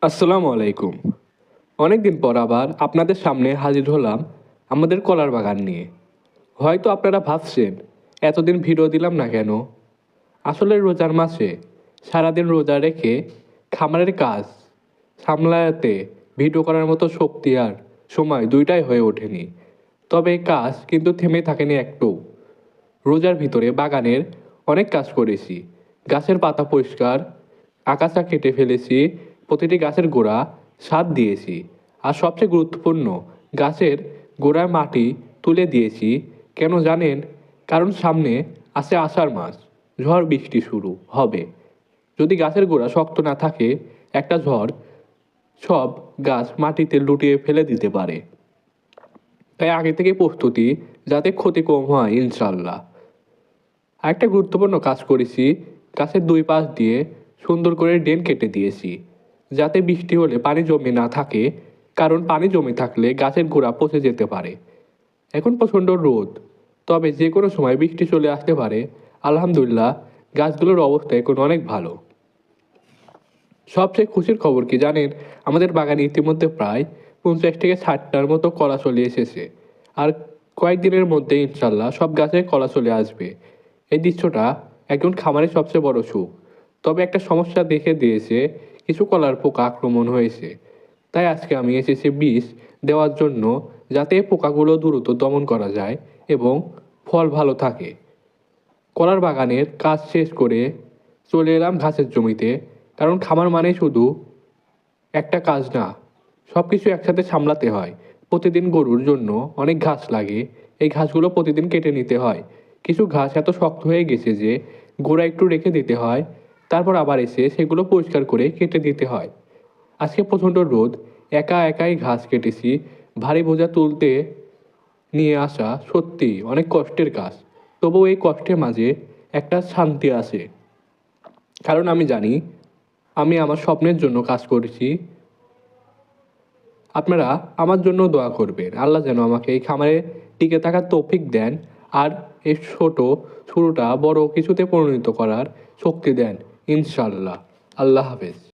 আসসালামু আলাইকুম। অনেকদিন পর আবার আপনাদের সামনে হাজির হলাম আমাদের কলার বাগান নিয়ে। হয়তো আপনারা ভাবছেন এতদিন ভিডিও দিলাম না কেন। আসলে রোজার মাসে সারাদিন রোজা রেখে খামারের কাজ সামলাতে ভিডিও করার মতো শক্তি আর সময় দুইটাই হয়ে ওঠেনি। তবে কাজ কিন্তু থেমে থাকেনি একটু। রোজার ভিতরে বাগানের অনেক কাজ করেছি। গাছের পাতা পরিষ্কার, আগাছা কেটে ফেলেছি, প্রতিটি গাছের গোড়া সার দিয়েছি। আর সবচেয়ে গুরুত্বপূর্ণ, গাছের গোড়ায় মাটি তুলে দিয়েছি। কেন জানেন? কারণ সামনে আছে আষাঢ় মাস, ঝড় বৃষ্টি শুরু হবে। যদি গাছের গোড়া শক্ত না থাকে, একটা ঝড় সব গাছ মাটিতে লুটিয়ে ফেলে দিতে পারে। তাই আগে থেকে প্রস্তুতি, যাতে ক্ষতি কম হয় ইনশাল্লাহ। আরেকটা গুরুত্বপূর্ণ কাজ করেছি, গাছের দুই পাশ দিয়ে সুন্দর করে ড্রেন কেটে দিয়েছি, যাতে বৃষ্টি হলে পানি জমে না থাকে। কারণ পানি জমে থাকলে গাছের গোড়া পচে যেতে পারে। এখন প্রচণ্ড রোদ, তবে যে কোনো সময় বৃষ্টি চলে আসতে পারে। আলহামদুলিল্লাহ, গাছগুলোর অবস্থা এখন অনেক ভালো। সবচেয়ে খুশির খবর কি জানেন? আমাদের বাগানে ইতিমধ্যে প্রায় 50 থেকে 60টার মতো কলা চলে এসেছে। আর কয়েকদিনের মধ্যে ইনশাল্লাহ সব গাছে কলা চলে আসবে। এই দৃশ্যটা একজন খামারের সবচেয়ে বড় সুখ। তবে একটা সমস্যা দেখে দিয়েছে, কিছু কলার পোকা আক্রমণ হয়েছে। তাই আজকে আমি এসেছি বিষ দেওয়ার জন্য, যাতে এই পোকাগুলো দ্রুত দমন করা যায় এবং ফল ভালো থাকে। কলার বাগানের কাজ শেষ করে চলে এলাম ঘাসের জমিতে। কারণ খামার মানে শুধু একটা কাজ না, সব কিছু একসাথে সামলাতে হয়। প্রতিদিন গরুর জন্য অনেক ঘাস লাগে। এই ঘাসগুলো প্রতিদিন কেটে নিতে হয়। কিছু ঘাস এত শক্ত হয়ে গেছে যে গোড়া একটু রেখে দিতে হয়, তারপর আবার এসে সেগুলো পরিষ্কার করে কেটে দিতে হয়। আজকে প্রচণ্ড রোদ, একা একাই ঘাস কেটেছি। ভারী বোঝা তুলতে নিয়ে আসা সত্যি অনেক কষ্টের কাজ। তবুও এই কষ্টের মাঝে একটা শান্তি আছে। কারণ আমি জানি আমি আমার স্বপ্নের জন্য কাজ করেছি। আপনারা আমার জন্য দোয়া করবেন, আল্লাহ যেন আমাকে এই খামারে টিকে থাকার তৌফিক দেন। আর এই শুরুটা বড় কিছুতে পরিণত করার শক্তি দেন ইনশাল্লাহ। আল্লাহ হাফেজ।